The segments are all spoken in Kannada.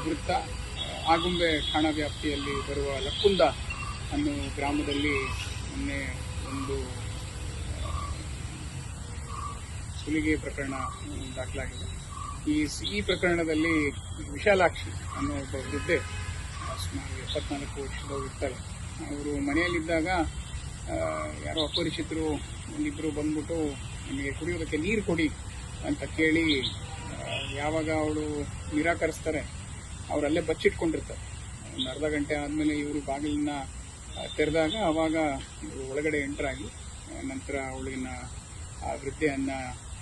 ವೃತ್ತ ಆಗುಂಬೆ ಠಾಣಾ ವ್ಯಾಪ್ತಿಯಲ್ಲಿ ಬರುವ ಲಕ್ಕುಂದ ಅನ್ನೋ ಗ್ರಾಮದಲ್ಲಿ ಮೊನ್ನೆ ಒಂದು ಸುಲಿಗೆ ಪ್ರಕರಣ ದಾಖಲಾಗಿದೆ. ಈ ಪ್ರಕರಣದಲ್ಲಿ ವಿಶಾಲಾಕ್ಷಿ ಅನ್ನೋ ಒಬ್ಬ ವೃದ್ಧೆ ಸುಮಾರು 74 ವರ್ಷದವರು ಇರ್ತಾರೆ. ಅವರು ಮನೆಯಲ್ಲಿದ್ದಾಗ ಯಾರೋ ಅಪರಿಚಿತರು ಒಂದಿಬ್ಬರು ಬಂದ್ಬಿಟ್ಟು ನಿಮಗೆ ಕುಡಿಯೋದಕ್ಕೆ ನೀರು ಕೊಡಿ ಅಂತ ಕೇಳಿ ಯಾವಾಗ ಅವಳು ನಿರಾಕರಿಸ್ತಾರೆ ಅವರಲ್ಲೇ ಬಚ್ಚಿಟ್ಕೊಂಡಿರ್ತಾರೆ. ಒಂದು ಅರ್ಧ ಗಂಟೆ ಆದಮೇಲೆ ಇವರು ಬಾಗಿಲನ್ನ ತೆರೆದಾಗ ಆವಾಗ ಒಳಗಡೆ ಎಂಟ್ರಾಗಿ ನಂತರ ಅವಳಿನ ಆ ವೃದ್ಧೆಯನ್ನು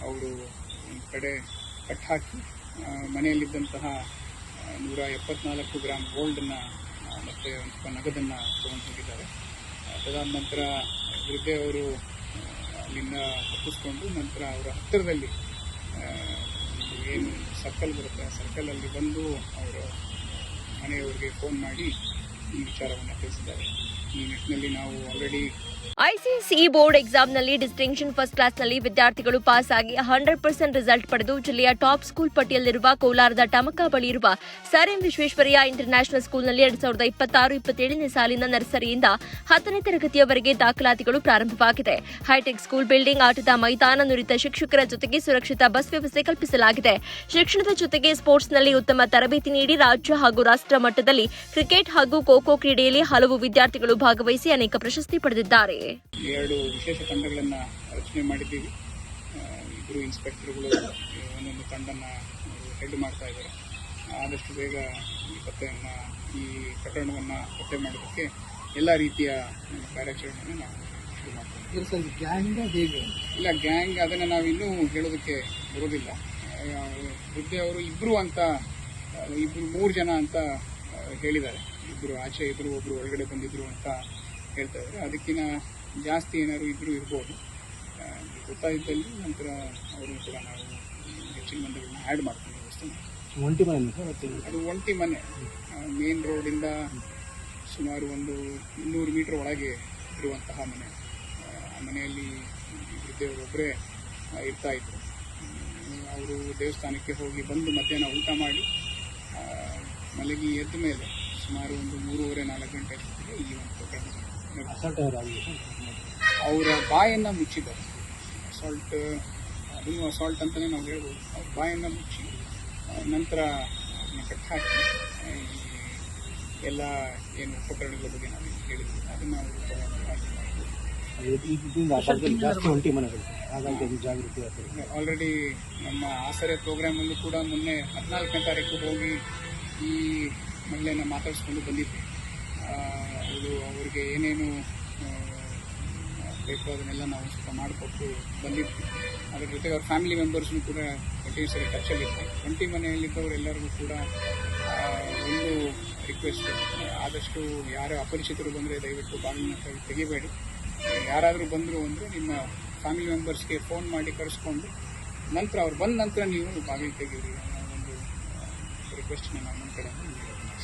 ಅವರು ಒಂದು ಕಡೆ ಕಟ್ಟಾಕಿ ಮನೆಯಲ್ಲಿದ್ದಂತಹ 174 ಗ್ರಾಮ್ ಗೋಲ್ಡನ್ನು ಮತ್ತು ಒಂದು ಸ್ವಲ್ಪ ನಗದನ್ನು ತೊಗೊಂಡು ಹೋಗಿದ್ದಾರೆ. ಅದಾದ ನಂತರ ವೃದ್ಧೆಯವರು ಅಲ್ಲಿಂದ ತಪ್ಪಿಸ್ಕೊಂಡು ನಂತರ ಅವರ ಹತ್ತಿರದಲ್ಲಿ ಏನು ಸರ್ಕಲ್ ಬರುತ್ತೆ ಆ ಸರ್ಕಲಲ್ಲಿ ಬಂದು ಅವರು ಮನೆಯವರಿಗೆ ಫೋನ್ ಮಾಡಿ ಈ ವಿಚಾರವನ್ನು ತಿಳಿಸಿದ್ದಾರೆ. ಈ ನಿಟ್ಟಿನಲ್ಲಿ ನಾವು ಆಲ್ರೆಡಿ ಐಸಿಎಸ್ಇ ಬೋರ್ಡ್ ಎಕ್ಸಾಮ್ನಲ್ಲಿ ಡಿಸ್ಟಿಂಕ್ಷನ್ ಫಸ್ಟ್ ಕ್ಲಾಸ್ನಲ್ಲಿ ವಿದ್ಯಾರ್ಥಿಗಳು ಪಾಸ್ ಆಗಿ 100% ರಿಸಲ್ಟ್ ಪಡೆದು ಜಿಲ್ಲೆಯ ಟಾಪ್ ಸ್ಕೂಲ್ ಪಟ್ಟಿಯಲ್ಲಿರುವ ಕೋಲಾರದ ಟಮಕ ಬಳಿ ಇರುವ ಸರ್ ಎಂ ವಿಶ್ವೇಶ್ವರಯ್ಯ ಇಂಟರ್ನ್ಯಾಷನಲ್ ಸ್ಕೂಲ್ನಲ್ಲಿ 2026-27ನೇ ಸಾಲಿನ ನರ್ಸರಿಯಿಂದ 10ನೇ ತರಗತಿಯವರೆಗೆ ದಾಖಲಾತಿಗಳು ಪ್ರಾರಂಭವಾಗಿದೆ. ಹೈಟೆಕ್ ಸ್ಕೂಲ್ ಬಿಲ್ಡಿಂಗ್, ಆಟದ ಮೈದಾನ, ನುರಿತ ಶಿಕ್ಷಕರ ಜೊತೆಗೆ ಸುರಕ್ಷಿತ ಬಸ್ ವ್ಯವಸ್ಥೆ ಕಲ್ಪಿಸಲಾಗಿದೆ. ಶಿಕ್ಷಣದ ಜೊತೆಗೆ ಸ್ಪೋರ್ಟ್ಸ್ನಲ್ಲಿ ಉತ್ತಮ ತರಬೇತಿ ನೀಡಿ ರಾಜ್ಯ ಹಾಗೂ ರಾಷ್ಟ್ರ ಮಟ್ಟದಲ್ಲಿ ಕ್ರಿಕೆಟ್ ಹಾಗೂ ಖೋ-ಖೋ ಕ್ರೀಡೆಯಲ್ಲಿ ಹಲವು ವಿದ್ಯಾರ್ಥಿಗಳು ಭಾಗವಹಿಸಿ ಅನೇಕ ಪ್ರಶಸ್ತಿ ಪಡೆದಿದ್ದಾರೆ. 2 ವಿಶೇಷ ತಂಡಗಳನ್ನು ರಚನೆ ಮಾಡಿದ್ದೀವಿ. ಇಬ್ಬರು ಇನ್ಸ್ಪೆಕ್ಟರ್ಗಳು ಒಂದೊಂದು ತಂಡನ ಹೆಡ್ ಮಾಡ್ತಾ ಇದ್ದಾರೆ. ಆದಷ್ಟು ಬೇಗ ಈ ಪ್ರಕರಣವನ್ನು ಪತ್ತೆ ಮಾಡೋದಕ್ಕೆ ಎಲ್ಲ ರೀತಿಯ ಕಾರ್ಯಾಚರಣೆಯನ್ನು ನಾವು ಶುರು ಮಾಡ್ತೀವಿ. ಇಲ್ಲ, ಗ್ಯಾಂಗ್ ಅದನ್ನು ನಾವು ಇನ್ನೂ ಹೇಳೋದಕ್ಕೆ ಬರೋದಿಲ್ಲ. ವೃದ್ಧೆಯವರು ಇಬ್ಬರು 3 ಜನ ಅಂತ ಹೇಳಿದ್ದಾರೆ. ಇಬ್ಬರು ಆಚೆ ಇದ್ರು, ಒಬ್ಬರು ಒಳಗಡೆ ಬಂದಿದ್ರು ಅಂತ ಹೇಳ್ತಾ ಇದ್ದಾರೆ. ಅದಕ್ಕಿಂತ ಜಾಸ್ತಿ ಏನಾದ್ರು ಇದ್ರೂ ಇರ್ಬೋದು. ಗೊತ್ತಾಯಿದ್ದಲ್ಲಿ ನಂತರ ಅವರು ಕೂಡ ನಾವು ಹೆಚ್ಚಿನ ಮಂದಿಗಳನ್ನ ಆ್ಯಡ್ ಮಾಡ್ತೀವಿ. ವ್ಯವಸ್ಥೆ ಅದು ಒಂಟಿ ಮನೆ ಮೇನ್ ರೋಡಿಂದ ಸುಮಾರು ಒಂದು 200 ಮೀಟರ್ ಒಳಗೆ ಇರುವಂತಹ ಮನೆ. ಆ ಮನೆಯಲ್ಲಿ ವೃದ್ಧೆಯವರೊಬ್ಬರೇ ಇರ್ತಾ ಇದ್ರು. ಅವರು ದೇವಸ್ಥಾನಕ್ಕೆ ಹೋಗಿ ಬಂದು ಮಧ್ಯಾಹ್ನ ಊಟ ಮಾಡಿ ಮಲಗಿ ಎದ್ದ ಮೇಲೆ ಸುಮಾರು ಒಂದು 3:30-4 ಗಂಟೆ ಅಷ್ಟೊತ್ತಿಗೆ ಈ ಒಂದು ಪ್ರಕರಣ ಅವರ ಬಾಯನ್ನು ಮುಚ್ಚಿದ್ದಾರೆ. ಅದನ್ನು ಅಸಾಲ್ಟ್ ಅಂತಲೇ ನಾವು ಹೇಳ್ಬೋದು. ಅವ್ರ ಬಾಯನ್ನು ಮುಚ್ಚಿ ನಂತರ ಕಟ್ಟಾಕಿ ಎಲ್ಲ ಏನು ಉಪಕರಣಗಳ ಬಗ್ಗೆ ನಾವು ಹೇಳಿದ್ವಿ ಅದನ್ನು ಆಲ್ರೆಡಿ ನಮ್ಮ ಆಸರೆ ಪ್ರೋಗ್ರಾಮಲ್ಲೂ ಕೂಡ ಮೊನ್ನೆ 14ನೇ ತಾರೀಕು ಹೋಗಿ ಈ ಮಹಿಳೆಯನ್ನು ಮಾತಾಡಿಸ್ಕೊಂಡು ಬಂದಿದ್ವಿ. ಅವರಿಗೆ ಏನೇನು ಬೇಕು ಅದನ್ನೆಲ್ಲ ನಾವು ಸ್ವಲ್ಪ ಮಾಡಿಕೊಟ್ಟು ಬಂದಿದ್ವಿ. ಅದರ ಜೊತೆಗೆ ಅವ್ರ ಫ್ಯಾಮಿಲಿ ಮೆಂಬರ್ಸ್ನು ಕೂಡ ಕಂಟಿನ್ಯೂಸರಿ ಟಚ್ಚಲ್ಲಿರ್ತಾರೆ. ಒಂಟಿ ಮನೆಯಲ್ಲಿದ್ದವರು ಎಲ್ಲರಿಗೂ ಕೂಡ ಒಂದು ರಿಕ್ವೆಸ್ಟ್, ಆದಷ್ಟು ಯಾರು ಅಪರಿಚಿತರು ಬಂದರೆ ದಯವಿಟ್ಟು ಬಾಗಿಲನ್ನ ತೆಗಿಬೇಡಿ. ಯಾರಾದರೂ ಬಂದರು ಅಂದರೆ ನಿಮ್ಮ ಫ್ಯಾಮಿಲಿ ಮೆಂಬರ್ಸ್ಗೆ ಫೋನ್ ಮಾಡಿ ಕರೆಸ್ಕೊಂಡು ನಂತರ ಅವ್ರು ಬಂದ ನಂತರ ನೀವು ಬಾಗಿಲು ತೆಗೀರಿ ಅನ್ನೋ ಒಂದು ರಿಕ್ವೆಸ್ಟ್ನ ನಮ್ಮ ಕಡೆ